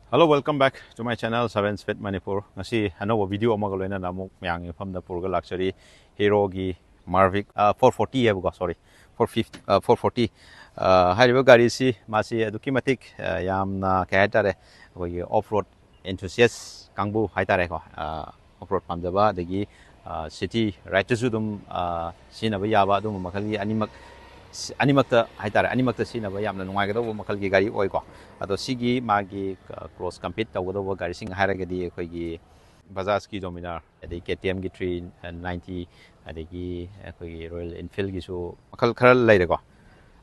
Hello, welcome back to my channel, Seven Speed Manipur. Ngasi another video amaga loina namuk myang from the Purga luxury hero gi Mavrick 440 habuga sorry 450 440 hariba gari si masi aduki matik yamna ka haitare koi off road enthusiast kangbu haitare ko off road pamjaba dagi city ride su dum sina ba yaba dum makhali animakta haitare animakta sinaba yamna nungaigadaw makhalgi gari oiko ado sigi magi cross compete tawgadaw gari sing hairagadi akoigi Bajaj ki Dominar adai KTM gi 390 adagi akoigi Royal Enfield gi su makhal khara lairego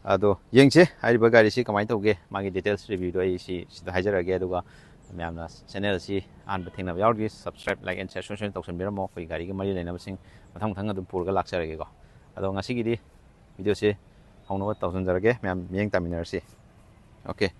ado yengse hariba gari si kamai tawge magi details review do ai si sida hajarage aduga myamna channel si an bathengna yaurgi subscribe like and share tawsan biramo koi gari gi mari laina basing mathang thang adum purga lakcharage go ado ngasi gi di video si hauno tawsan jarage myam miyeng taminar si okay.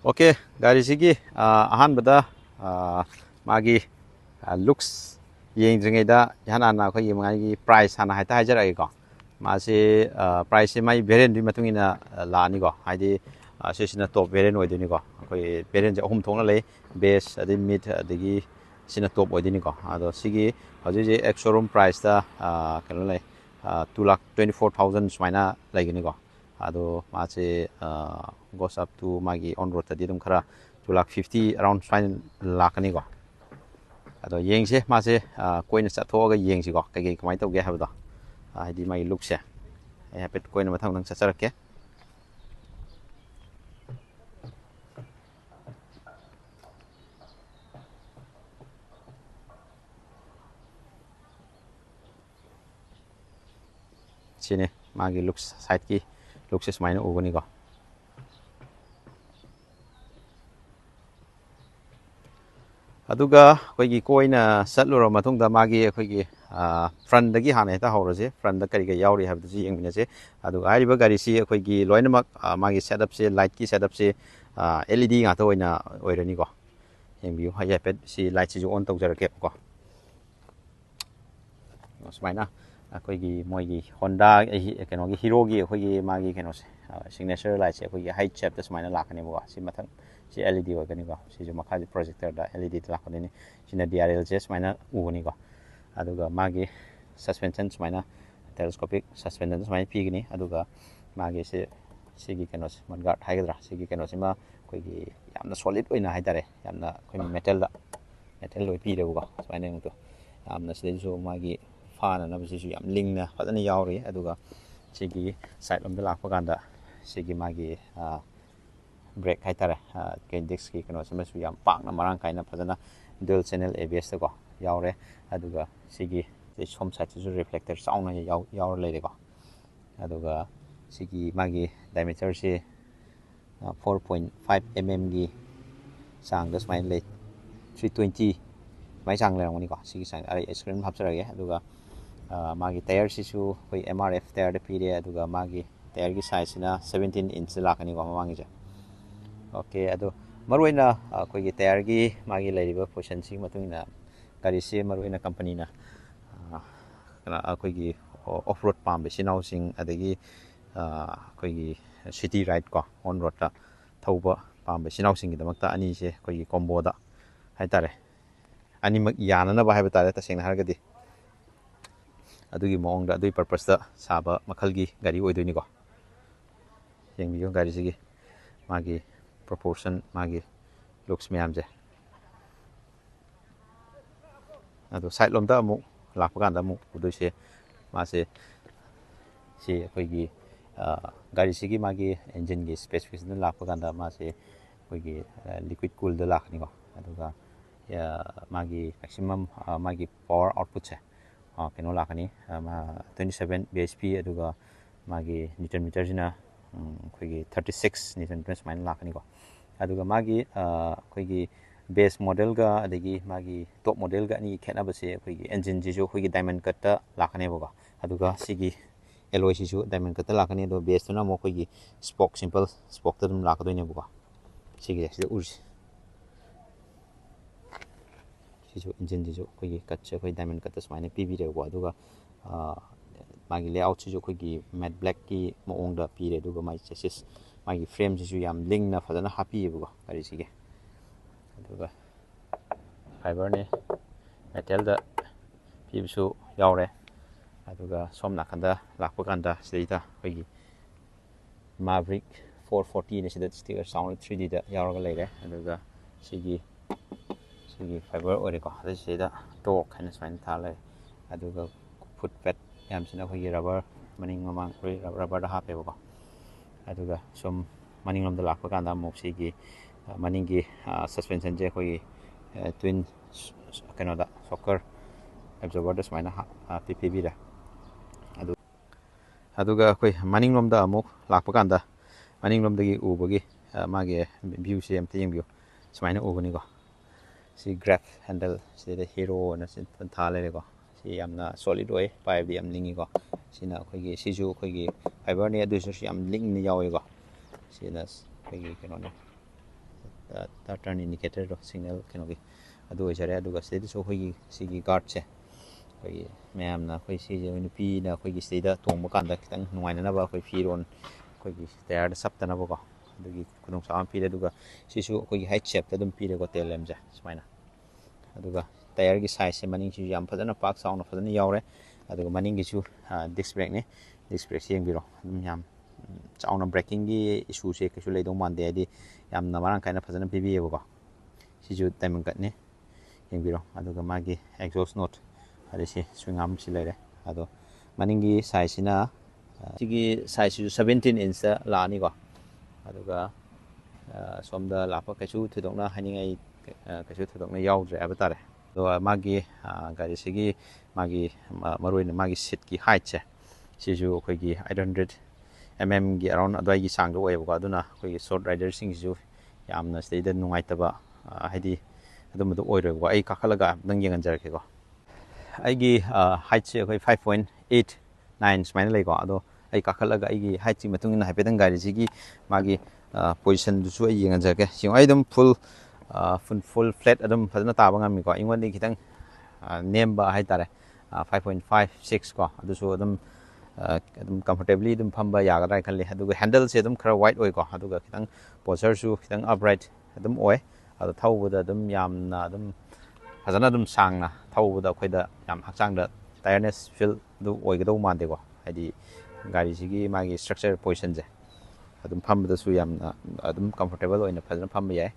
Okay, gari sigi ahanbada magi looks yengdringeda hanana khoi magi price hana haita hajarage ko masi price mai variant di matungina lani ko haidi sesina top variant oidini ko khoi variant ahum thongna lei base adi mid adigi sina top oidini ko ado sigi hoji ex showroom price ta kalo lei 2,24,000 sumaina laigini ko ado masi goes up to magi on road tadi dum khara 2,50,000 around fine lakani ko ado yengse mase koina chathoga yengsi ko kai kamai tawge habdo haidi mai look se hapet koina mathang nang chacharake sine magi looks side ki looks is maina ugani ko aduga koigi koina satluro matungda magi koigi front dagi hana heta hawrase front da kari ga yauri habdu ji yengminase aduga ariba gari si koigi loinamak magi setup se light ki setup se LED nga to oina oirani ko yengbiu hayapet si light si on tawjarake ko smaina koigi moigi Honda keno gi Hero gi koigi magi keno se signature light se koigi height shape da smaina lakani bo si mathang si LED oigani ko si jo makha projector da LED lakani sina DRL just maina ugani ko aduga magi suspension maina telescopic suspension maina pigini aduga magi se sigi kenos mudguard haigadra sigi kenos ma koigi yamna solid oina haidare yamna koi metal loi pi debu ko maina ngto yamna se jo magi fana na bisi yam lingna fadani yauri aduga sigi side lom lakpa kanda sigi magi brake haitare disc ki keno sima su yam pakna marang kaina phadana dual channel ABS ko yaure aduga sigi som side su reflector sound na yaur leire ko aduga sigi magi diameter si 4.5 mm gi sang das mai le 320 mai sang le ngoni ko sigi sang ai screen hapsarage aduga magi tire si su koi MRF tire de pide aduga magi tire gi size na 17 inch lakani ko mamangi ja okay ado maruina koigi tire gi magi leiriba position sing matungina gari se maruina company na kana koigi off road pambe sinau sing adagi koigi city ride ko on road ta thauba pambe sinau sing gi damakta ani se koigi combo da haitare ani mak yana na ba haiba tare ta sing hargadi adugi mong da adui purpose da saba makhalgi gari oidoni ko yengbiyo gari sigi magi proportion magi looks myamje ado side lom da mu lakpa kanda mu udoi se mase si koigi gari sigi magi engine gi specification lakpa kanda masi koigi liquid cooled lakni ko aduga magi maximum magi power output se keno lakani 27 bhp aduga magi newton meter jina koigi 36 newton meters main lakani ko aduga magi koigi base model ga adagi magi top model ga ni khena base koigi engine ji jo koigi diamond cut ta lakane boga aduga sigi alloy si ju diamond cut ta lakani do base na mo koigi spoke simple spoke ta dum lakadoi ne boga sigi si urji si ju engine ji jo koigi cut che koigi diamond cut ta smine pb re bo aduga magi layout si ju koigi matte black ki mo ong da pi re aduga mai chassis magi frame ji ju yam ling na fadana happy boga kari sige aduga fiber ne metal da pibsu yaure aduga som nakanda lakpa kanda sida koigi Mavrick 440 ne sida sticker sound 3D da yauraga leire aduga sigi fiber ore ko sida torque kana swain thale aduga foot pad yam sina koigi rubber maning mamang koi rubber da hape ko aduga som maning lom da lakpa kanda mok sigi maningi suspension je koigi twin kano da soccer absorber da smaina ppb da aduga koi maning lom da amuk lakpa kanda maning lom dagi ubagi magi view se am tiyeng view smaina ubani ko si grab handle si da hero na sin thale ko si amna solid oi pipe di am lingi ko sina koigi siju koigi fiber ne adu si am ling ni yawi ko sina koigi kano ne turn indicator do signal kenogi adu jare adu ga state so hoigi sigi guard che hoigi ma'am na khoi si je nupi na khoigi state tong ma kan da kitang nuaina na ba khoi firon khoigi tayar da sapta na ba ko adugi kudong sa am pire duga sisu khoigi height shape ta dum pire ko telem ja smaina aduga tayar gi size se maning chi yam phadana park sound phadana yaure aduga maning gi chu disc brake ne disc brake sing biro dum yam chauna braking gi issue se ke chu le dong man de di yam na marang kaina phajana pb e ko si ju diamond cut ne yeng biro aduga magi exhaust note ade si swing arm si lere ado maningi size na sigi size 17 inch la ni ko aduga somda lapa kachu thudongna haningai kachu thudongna yaudre abatare do magi gari sigi magi maroin magi seat ki height che si ju khoi gi 800 mm gi around adwai gi sang do oi ko aduna khoi short rider sing ju yamna stay da nungai taba haidi adum do oi ro ai kakhalaga nang yengan jar ke ko ai gi height che khoi 5.89 smain lai ko ado ai kakhalaga ai gi height chi matung na hapedang gari sigi magi position du su ai yengan jar ke sing ai dum full flat adum phadana ta ba ngam ko ingwan di kitang name ba hai tare 5.56 ko adu su adum comfortably dum phamba yaga dai khalle aduga handle se dum khara wide oi ko aduga kitang posture su kitang upright dum oi adu thaubuda dum yamna dum fazana dum sangna thaubuda khoida yam hakchang da tiredness feel du oi gado mande ko hadi gari sigi magi structure position je adum phamba su yamna adum comfortable oina fazana phamba yai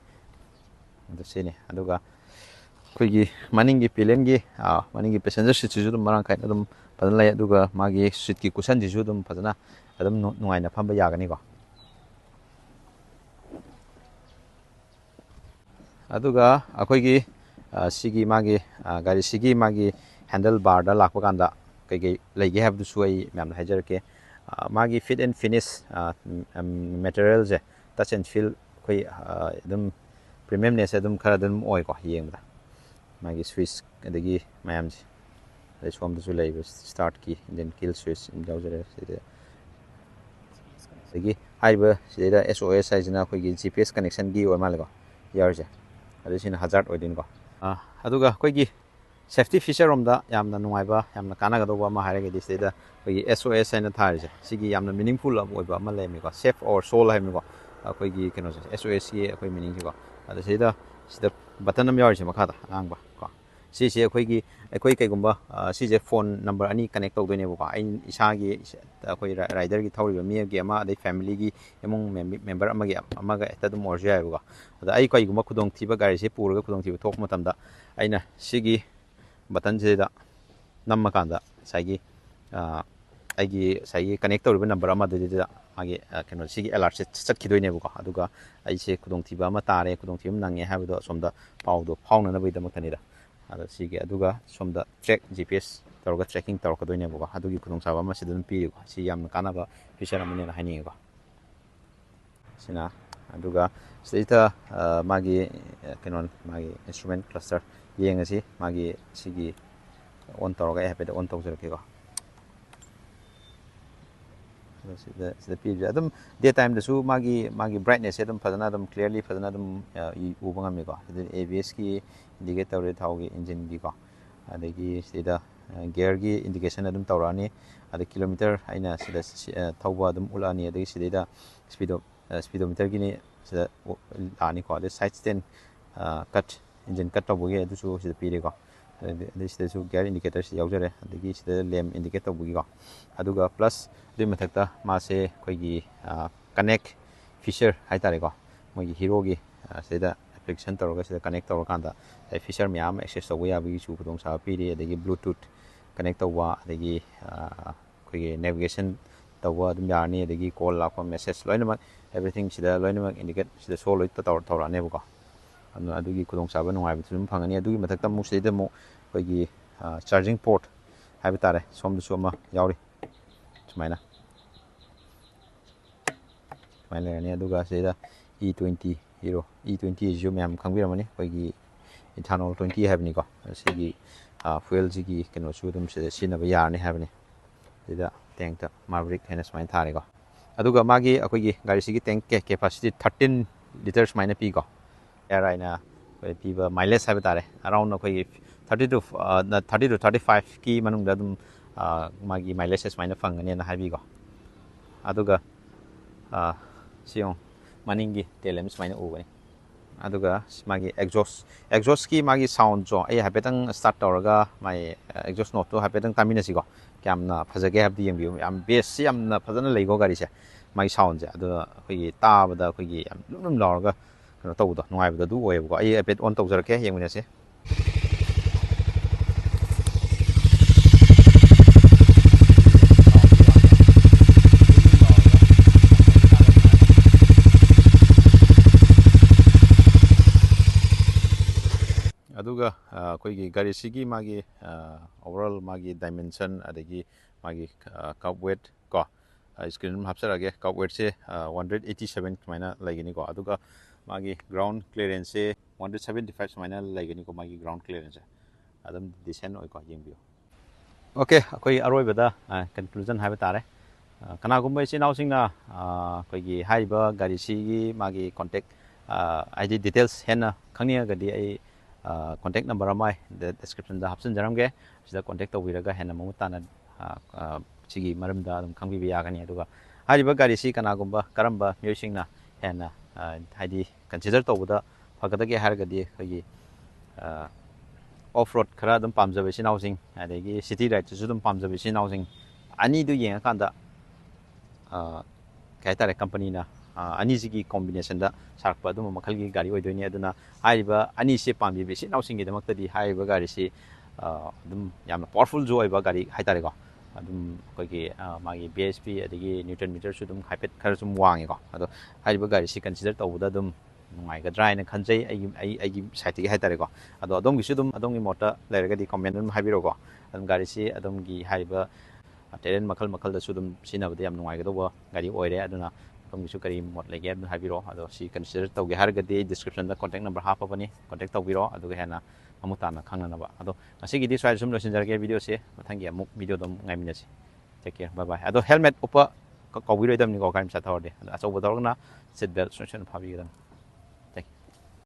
adu sene aduga khoigi maningi pilengi maningi passenger seat ju dum marang kaina dum padan lai aduga magi seat ki cushion ji ju dum padana adum nungai na phamba yagani ko aduga akoigi sigi magi gari sigi magi handle bar da lakpa kanda kai lege have du suai mem hajar ke magi fit and finish material je touch and feel koi adum premium ne se dum khara dum oi ko yeng da magi switch adagi mayam ji this from the Zulay start key and then kill switch in browser sigi haiba sida SOS size na khoi gi GPS connection gi or malago yarje adisina hazard oidin ko aduga khoi gi safety feature rom da yamna nungaiba yamna kana ga do ba ma haire gi sida khoi gi SOS na tharje sigi yamna meaningful am oiba ma lemi ko safe or soul haimi ko khoi gi keno SOS gi khoi meaning ko ada sida button am yarje makha da angba ko si khoi gi khoi kai gumba si phone number ani connect to doine ba ai isa gi khoi rider gi thori mi gi ama dai family gi emong member ama ga ta dum orja ai ba da ai kai gumba khudong thiba gari se pur ga khudong thiba thok matam da aina sigi button je da namma kan da sai gi ꯑꯩꯒꯤ ꯉꯁꯥꯏꯒꯤ connect ꯇꯧꯔꯤꯕ number ꯑꯃꯗꯨꯗ ꯃꯥꯒꯤ ꯀꯩꯅꯣ ꯁꯤꯒꯤ ꯑꯦꯂꯥꯔꯠꯁꯦ ꯆꯠꯈꯤꯗꯣꯏꯅꯦꯕꯀꯣ ꯑꯗꯨꯒ ꯑꯩꯁꯦ ꯈꯨꯗꯣꯡꯊꯤꯕ ꯑꯃ ꯇꯥꯔꯦ ꯈꯨꯗꯣꯡꯊꯤꯕ ꯑꯃ ꯅꯪꯉꯦ ꯍꯥꯏꯕꯗꯣ ꯑꯁꯣꯝꯗ ꯄꯥꯎꯗꯣ ꯐꯥꯎꯅꯅꯕꯒꯤꯗꯃꯛꯇꯅꯤꯗ ꯑꯗꯣ ꯁꯤꯒꯤ ꯑꯗꯨꯒ ꯁꯣꯝꯗ ꯇ꯭ꯔꯦꯛ GPS ꯇꯧꯔꯒ ꯇ꯭ꯔꯦꯛꯀꯤꯡ ꯇꯧꯔꯛꯀꯗꯣꯏꯅꯦꯕꯀꯣ ꯑꯗꯨꯒꯤ ꯈꯨꯗꯣꯡꯆꯥꯕ ꯑꯃ ꯁꯤꯗ ꯑꯗꯨꯝ ꯄꯤꯔꯤꯀꯣ ꯁꯤ ꯌꯥꯝꯅ ꯀꯥꯟꯅꯕ ꯐꯤꯆꯔ ꯑꯃꯅꯦꯅ ꯍꯥꯏꯅꯤꯡꯉꯤꯀꯣ ꯁꯤꯅ ꯑꯗꯨꯒ ꯁꯤꯗꯩꯗ ꯃꯥꯒꯤ ꯀꯩꯅꯣ ꯃꯥꯒꯤ ꯏꯟꯁꯇ꯭ꯔꯨꯃꯦꯟ ꯀ꯭ꯂꯁꯇꯔ ꯌꯦꯡꯉꯁꯤ ꯃꯥꯒꯤ ꯁꯤꯒꯤ ꯑꯣꯟ ꯇꯧꯔꯒ ꯑꯩ ꯍꯥꯏꯐꯦꯠ ꯑꯣꯟ ꯇꯧꯖꯔꯛꯀꯦꯀꯣ sida pibje adum daytime da su magi brightness adum fadana adum clearly fadana adum uba ngami ko ABS ki indicator re thau gi engine gi ko adagi sida gear gi indication adum tawrani ada kilometer aina sida thauba adum ulani adagi sida speedometer gi ni sida ani ko the side stand cut engine cut tawbugi adu su sida pire ko sida su gear indicator si yaujare adagi sida lem indicate tawbugi ko aduga plus du mathakta mase khoigi connect feature haitare ko mogi hero gi sida application tawraga sida connect tawrakanda feature myam access tawba yabi chu khudong sa piri adagi bluetooth connect tawba adagi khoigi navigation tawba dum yarni adagi call lakpa message loinamak everything sida loinamak indicate sida so loi tawrane ko adugi khudong sa ba nungai bi sum phangani adugi mathakta mu sida mu khoigi charging port haibitare somdu suma yauri sumaina mailani aduga sida E20 hero E20 ju myam khangbiramani khoigi ethanol 20 haibni ko sigi fuel sigi keno su dum sida sinaba yarni haibni sida tank ta Mavrick hena smain thare ko aduga magi akoigi gari sigi tank capacity 13 liters maina pi ko airina piba mileage haibitare around akoigi 30 to 35 ki manungda dum magi mileage smaina fangani na haibi ko aduga siong maningi telem smaina ugani aduga magi exhaust ki magi sound jo ai hapetang start tawraga mai exhaust note to hapetang taminasi ko kyamna phajage habdi yengbi am bass yamna phajana leigo gari se mai sound je adu khoi tabada khoi yam lumlum lawraga kano tawdo nungai bada du oyebo ai hapet on tawjarake yengminase aduga koigi gari sigi magi overall magi dimension adagi magi cup weight ko screen hapsarage cup weight se 187 maina lagini ko aduga magi ground clearance se 175 maina lagini ko magi ground clearance adam descent oi ko yengbiyo okay akoi aroi bada conclusion haiba tare kana gumbai si naw singna koigi haiba gari sigi magi contact id details hena khangniya gadi ai contact number amai the description da hapsan jaramge sida contact tawiraga hena mamutana sigi maramda adum khangbi yagani aduga hariba gari si kana gumba karamba myoisingna hena haidi consider tawbuda fagadage hargadi khagi off road khara dum pamjabe si nausing adagi city ride su dum pamjabe si nausing ani du yenga kanda kaitare company na ani sigi combination da sarpa dum makhalgi gari oidoni aduna haiba ani se pambi be si nausing de maktadi haiba gari si dum yamna powerful jo oiba gari haitare ko adum koigi magi bsp adagi newton meter su dum haipet khar sum wangi ko ado haiba gari si consider tawuda dum nungai ga dry na khanjai ai site gi haitare ko ado adom gi su dum adom gi mota lerga di comment dum haibiro ko adum gari si adom gi haiba terrain makhal da su dum sinabada yam nungai ga do gari oire aduna adom gi su kari mot lege adum haibiro ado si consider tawge hargadi description da contact number hapapani contact tawbiro aduga hena amutana khangnanaba ado asigi di swai sum losinjarge video se mathangi amuk video dum ngaiminasi take care bye bye ado helmet upa kawbiro idam ni ko kaim sa thawde aso bodorna seat belt sunshine phabi gadam